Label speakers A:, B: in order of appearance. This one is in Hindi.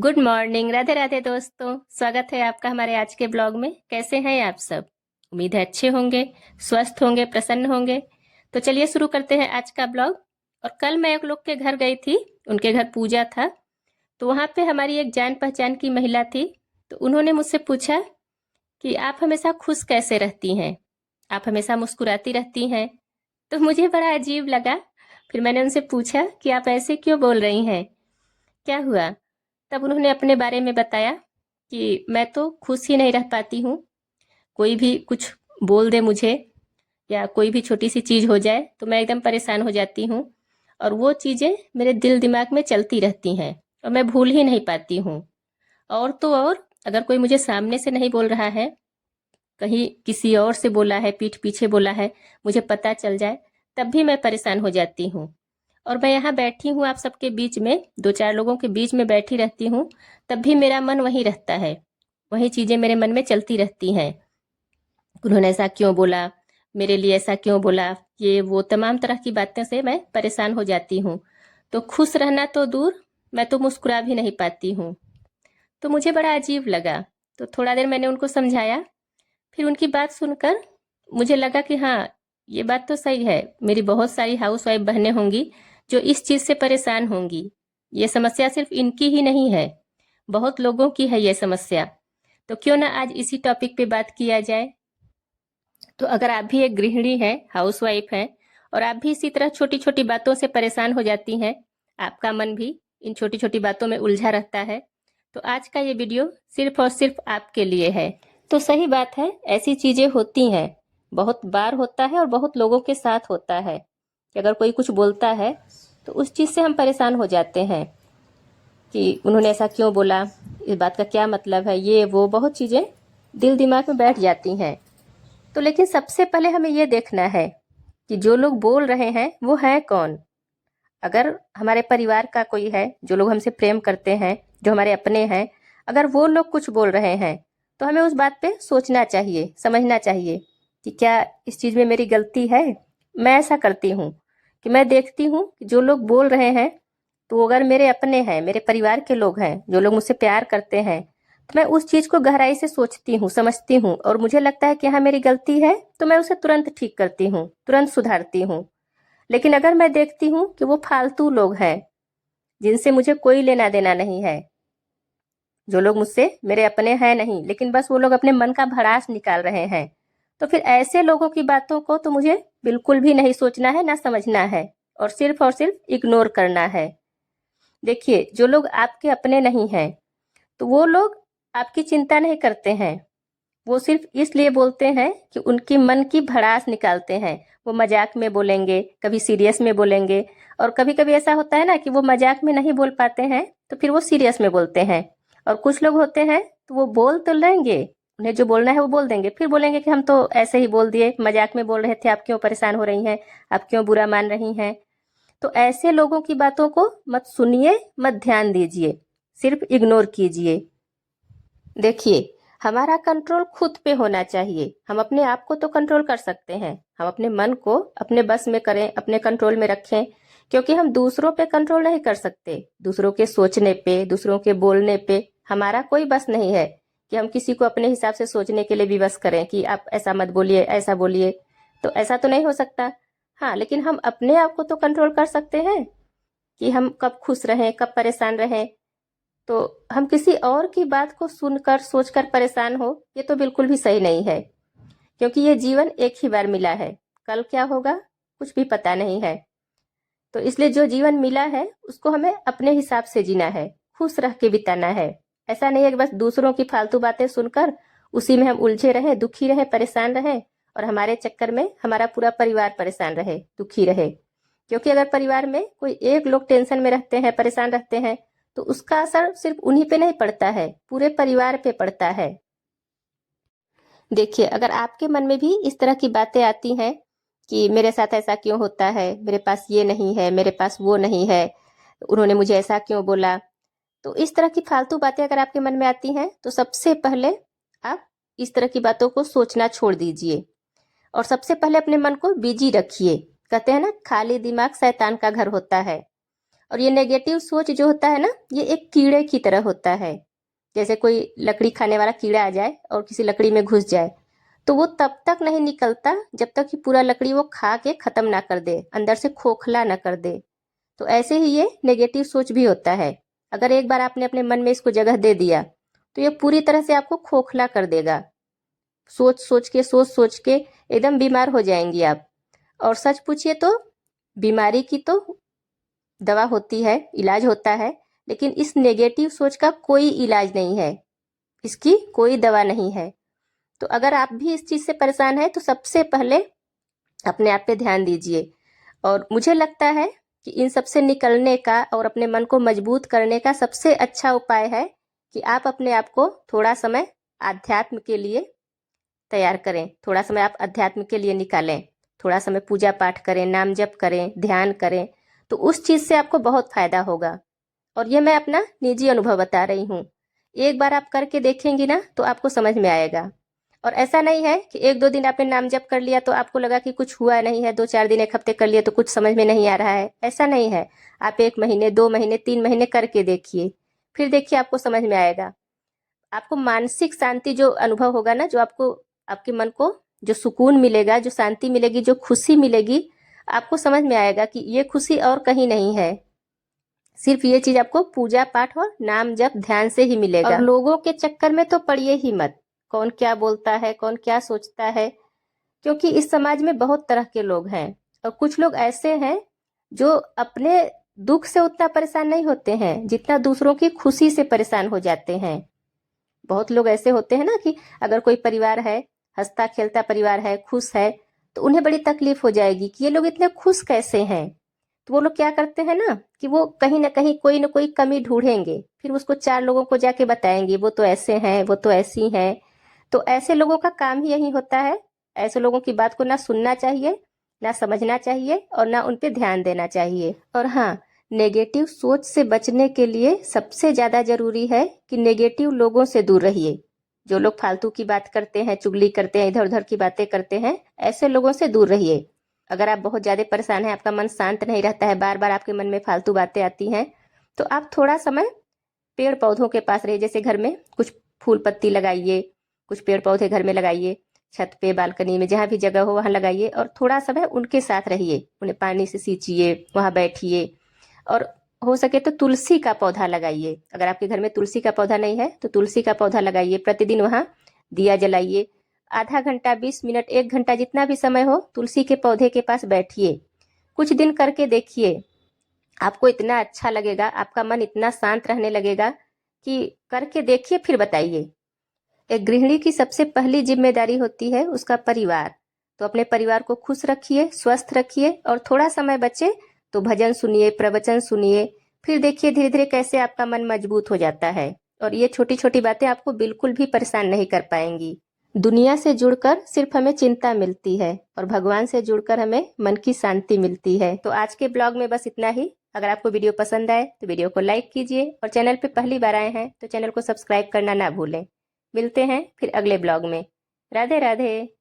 A: Good morning. राधे राधे दोस्तों, स्वागत है आपका हमारे आज के ब्लॉग में। कैसे हैं आप सब? उम्मीद है अच्छे होंगे, स्वस्थ होंगे, प्रसन्न होंगे। तो चलिए शुरू करते हैं आज का ब्लॉग। और कल मैं एक लोग के घर गई थी, उनके घर पूजा था। तो वहाँ पे हमारी एक जान पहचान की महिला थी। तो उन्होंने मुझसे पूछा कि आप हमेशा खुश कैसे रहती हैं, आप हमेशा मुस्कुराती रहती हैं। तो मुझे बड़ा अजीब लगा। फिर मैंने उनसे पूछा कि आप ऐसे क्यों बोल रही हैं, क्या हुआ? तब उन्होंने अपने बारे में बताया कि मैं तो खुश ही नहीं रह पाती हूँ। कोई भी कुछ बोल दे मुझे या कोई भी छोटी सी चीज़ हो जाए तो मैं एकदम परेशान हो जाती हूँ। और वो चीज़ें मेरे दिल दिमाग में चलती रहती हैं और मैं भूल ही नहीं पाती हूँ। और तो और, अगर कोई मुझे सामने से नहीं बोल रहा है, कहीं किसी और से बोला है, पीठ पीछे बोला है, मुझे पता चल जाए, तब भी मैं परेशान हो जाती हूँ। और मैं यहाँ बैठी हूँ आप सबके बीच में, दो चार लोगों के बीच में बैठी रहती हूँ, तब भी मेरा मन वहीं रहता है। वही चीज़ें मेरे मन में चलती रहती हैं। उन्होंने ऐसा क्यों बोला, मेरे लिए ऐसा क्यों बोला, ये वो तमाम तरह की बातें से मैं परेशान हो जाती हूँ। तो खुश रहना तो दूर, मैं तो मुस्कुरा भी नहीं पाती हूँ। तो मुझे बड़ा अजीब लगा। तो थोड़ा देर मैंने उनको समझाया। फिर उनकी बात सुनकर मुझे लगा कि हाँ, ये बात तो सही है। मेरी बहुत सारी हाउस वाइफ बहनें होंगी जो इस चीज़ से परेशान होंगी। ये समस्या सिर्फ इनकी ही नहीं है, बहुत लोगों की है ये समस्या। तो क्यों ना आज इसी टॉपिक पे बात किया जाए। तो अगर आप भी एक गृहिणी हैं, हाउस वाइफ हैं, और आप भी इसी तरह छोटी छोटी बातों से परेशान हो जाती हैं, आपका मन भी इन छोटी छोटी बातों में उलझा रहता है, तो आज का ये वीडियो सिर्फ और सिर्फ आपके लिए है। तो सही बात है, ऐसी चीजें होती हैं, बहुत बार होता है और बहुत लोगों के साथ होता है कि अगर कोई कुछ बोलता है तो उस चीज से हम परेशान हो जाते हैं कि उन्होंने ऐसा क्यों बोला, इस बात का क्या मतलब है, ये वो बहुत चीजें दिल दिमाग में बैठ जाती हैं। तो लेकिन सबसे पहले हमें ये देखना है कि जो लोग बोल रहे हैं वो है कौन। अगर हमारे परिवार का कोई है, जो लोग हमसे प्रेम करते हैं, जो हमारे अपने हैं, अगर वो लोग कुछ बोल रहे हैं तो हमें उस बात पे सोचना चाहिए, समझना चाहिए कि क्या इस चीज़ में मेरी गलती है। मैं ऐसा करती हूँ कि मैं देखती हूँ कि जो लोग बोल रहे हैं, तो अगर मेरे अपने हैं, मेरे परिवार के लोग हैं, जो लोग मुझसे प्यार करते हैं, तो मैं उस चीज़ को गहराई से सोचती हूँ, समझती हूँ, और मुझे लगता है कि हाँ मेरी गलती है, तो मैं उसे तुरंत ठीक करती हूँ, तुरंत सुधारती हूँ। लेकिन अगर मैं देखती हूँ कि वो फालतू लोग हैं, जिनसे मुझे कोई लेना देना नहीं है, जो लोग मुझसे मेरे अपने हैं नहीं, लेकिन बस वो लोग अपने मन का भड़ास निकाल रहे हैं, तो फिर ऐसे लोगों की बातों को तो मुझे बिल्कुल भी नहीं सोचना है, ना समझना है, और सिर्फ इग्नोर करना है। देखिए, जो लोग आपके अपने नहीं हैं, तो वो लोग आपकी चिंता नहीं करते हैं। वो सिर्फ इसलिए बोलते हैं कि उनकी मन की भड़ास निकालते हैं। वो मजाक में बोलेंगे, कभी सीरियस में बोलेंगे, और कभी कभी ऐसा होता है ना कि वो मजाक में नहीं बोल पाते हैं तो फिर वो सीरियस में बोलते हैं। और कुछ लोग होते हैं तो वो बोल तो लेंगे, उन्हें जो बोलना है वो बोल देंगे, फिर बोलेंगे कि हम तो ऐसे ही बोल दिए, मजाक में बोल रहे थे, आप क्यों परेशान हो रही हैं, आप क्यों बुरा मान रही हैं। तो ऐसे लोगों की बातों को मत सुनिए, मत ध्यान दीजिए, सिर्फ इग्नोर कीजिए। देखिए, हमारा कंट्रोल खुद पे होना चाहिए। हम अपने आप को तो कंट्रोल कर सकते हैं, हम अपने मन को अपने बस में करें, अपने कंट्रोल में रखें, क्योंकि हम दूसरों पे कंट्रोल नहीं कर सकते। दूसरों के सोचने पे, दूसरों के बोलने पे हमारा कोई बस नहीं है कि हम किसी को अपने हिसाब से सोचने के लिए विवश करें कि आप ऐसा मत बोलिए, ऐसा बोलिए। तो ऐसा तो नहीं हो सकता। हाँ, लेकिन हम अपने आप को तो कंट्रोल कर सकते हैं कि हम कब खुश रहें, कब परेशान रहें। तो हम किसी और की बात को सुनकर सोचकर परेशान हो, ये तो बिल्कुल भी सही नहीं है, क्योंकि ये जीवन एक ही बार मिला है। कल क्या होगा कुछ भी पता नहीं है। तो इसलिए जो जीवन मिला है उसको हमें अपने हिसाब से जीना है, खुश रह के बिताना है। ऐसा नहीं है कि बस दूसरों की फालतू बातें सुनकर उसी में हम उलझे रहे, दुखी रहे, परेशान रहे, और हमारे चक्कर में हमारा पूरा परिवार परेशान रहे, दुखी रहे। क्योंकि अगर परिवार में कोई एक लोग टेंशन में रहते हैं, परेशान रहते हैं, तो उसका असर सिर्फ उन्हीं पे नहीं पड़ता है, पूरे परिवार पे पड़ता है। देखिए, अगर आपके मन में भी इस तरह की बातें आती हैं कि मेरे साथ ऐसा क्यों होता है, मेरे पास ये नहीं है, मेरे पास वो नहीं है, उन्होंने मुझे ऐसा क्यों बोला, तो इस तरह की फालतू बातें अगर आपके मन में आती हैं, तो सबसे पहले आप इस तरह की बातों को सोचना छोड़ दीजिए, और सबसे पहले अपने मन को बिजी रखिए। कहते हैं ना, खाली दिमाग शैतान का घर होता है। और ये नेगेटिव सोच जो होता है ना, ये एक कीड़े की तरह होता है। जैसे कोई लकड़ी खाने वाला कीड़ा आ जाए और किसी लकड़ी में घुस जाए, तो वो तब तक नहीं निकलता जब तक कि पूरा लकड़ी वो खा के खत्म ना कर दे, अंदर से खोखला ना कर दे। तो ऐसे ही ये नेगेटिव सोच भी होता है। अगर एक बार आपने अपने मन में इसको जगह दे दिया, तो ये पूरी तरह से आपको खोखला कर देगा। सोच सोच के एकदम बीमार हो जाएंगी आप। और सच पूछिए तो बीमारी की तो दवा होती है, इलाज होता है, लेकिन इस नेगेटिव सोच का कोई इलाज नहीं है, इसकी कोई दवा नहीं है। तो अगर आप भी इस चीज से परेशान हैं, तो सबसे पहले अपने आप पे ध्यान दीजिए। और मुझे लगता है कि इन सब से निकलने का और अपने मन को मजबूत करने का सबसे अच्छा उपाय है कि आप अपने आप को थोड़ा समय आध्यात्म के लिए तैयार करें, थोड़ा समय आप अध्यात्म के लिए निकालें, थोड़ा समय पूजा पाठ करें, नाम जप करें, ध्यान करें। तो उस चीज से आपको बहुत फायदा होगा। और ये मैं अपना निजी अनुभव बता रही हूँ। एक बार आप करके देखेंगी ना, तो आपको समझ में आएगा। और ऐसा नहीं है कि एक दो दिन आपने नाम जप कर लिया तो आपको लगा कि कुछ हुआ नहीं है, 2-4 दिन, एक हफ्ते कर लिया तो कुछ समझ में नहीं आ रहा है, ऐसा नहीं है। आप 1 महीने, 2 महीने, 3 महीने करके देखिए, फिर देखिए आपको समझ में आएगा। आपको मानसिक शांति जो अनुभव होगा ना, जो आपको, आपके मन को जो सुकून मिलेगा, जो शांति मिलेगी, जो खुशी मिलेगी, आपको समझ में आएगा कि ये खुशी और कहीं नहीं है। सिर्फ ये चीज आपको पूजा पाठ और नाम जप ध्यान से ही मिलेगा। और लोगों के चक्कर में तो पड़िए ही मत, कौन क्या बोलता है, कौन क्या सोचता है। क्योंकि इस समाज में बहुत तरह के लोग हैं, और कुछ लोग ऐसे हैं जो अपने दुख से उतना परेशान नहीं होते हैं जितना दूसरों की खुशी से परेशान हो जाते हैं। बहुत लोग ऐसे होते हैं ना कि अगर कोई परिवार है, हंसता खेलता परिवार है, खुश है, तो उन्हें बड़ी तकलीफ हो जाएगी कि ये लोग इतने खुश कैसे हैं। तो वो लोग क्या करते हैं ना कि वो कहीं ना कहीं कोई ना कोई कमी ढूंढेंगे, फिर उसको 4 लोगों को जाके बताएंगे, वो तो ऐसे हैं, वो तो ऐसी हैं। तो ऐसे लोगों का काम ही यही होता है। ऐसे लोगों की बात को ना सुनना चाहिए, ना समझना चाहिए, और ना उन पे ध्यान देना चाहिए। और हाँ, नेगेटिव सोच से बचने के लिए सबसे ज्यादा जरूरी है कि नेगेटिव लोगों से दूर रहिए। जो लोग फालतू की बात करते हैं, चुगली करते हैं, इधर उधर की बातें करते हैं, ऐसे लोगों से दूर रहिए। अगर आप बहुत ज्यादा परेशान हैं, आपका मन शांत नहीं रहता है, बार बार आपके मन में फालतू बातें आती हैं, तो आप थोड़ा समय पेड़ पौधों के पास रहिए। जैसे घर में कुछ फूल पत्ती लगाइए, कुछ पेड़ पौधे घर में लगाइए, छत पे, बालकनी में, जहाँ भी जगह हो वहां लगाइए, और थोड़ा समय उनके साथ रहिए, उन्हें पानी से सींचिए, वहां बैठिए। और हो सके तो तुलसी का पौधा लगाइए। अगर आपके घर में तुलसी का पौधा नहीं है तो तुलसी का पौधा लगाइए। प्रतिदिन वहां दिया जलाइए। आधा घंटा, 20 मिनट, 1 घंटा, जितना भी समय हो, तुलसी के पौधे के पास बैठिए। कुछ दिन करके देखिए, आपको इतना अच्छा लगेगा, आपका मन इतना शांत रहने लगेगा कि करके देखिए, फिर बताइए। एक गृहिणी की सबसे पहली जिम्मेदारी होती है उसका परिवार। तो अपने परिवार को खुश रखिए, स्वस्थ रखिए, और थोड़ा समय बचे तो भजन सुनिए, प्रवचन सुनिए। फिर देखिए धीरे धीरे कैसे आपका मन मजबूत हो जाता है, और ये छोटी छोटी बातें आपको बिल्कुल भी परेशान नहीं कर पाएंगी। दुनिया से जुड़कर सिर्फ हमें चिंता मिलती है, और भगवान से जुड़कर हमें मन की शांति मिलती है। तो आज के ब्लॉग में बस इतना ही। अगर आपको वीडियो पसंद आए तो वीडियो को लाइक कीजिए, और चैनल पे पहली बार आए हैं तो चैनल को सब्सक्राइब करना ना भूलें। मिलते हैं फिर अगले ब्लॉग में। राधे राधे।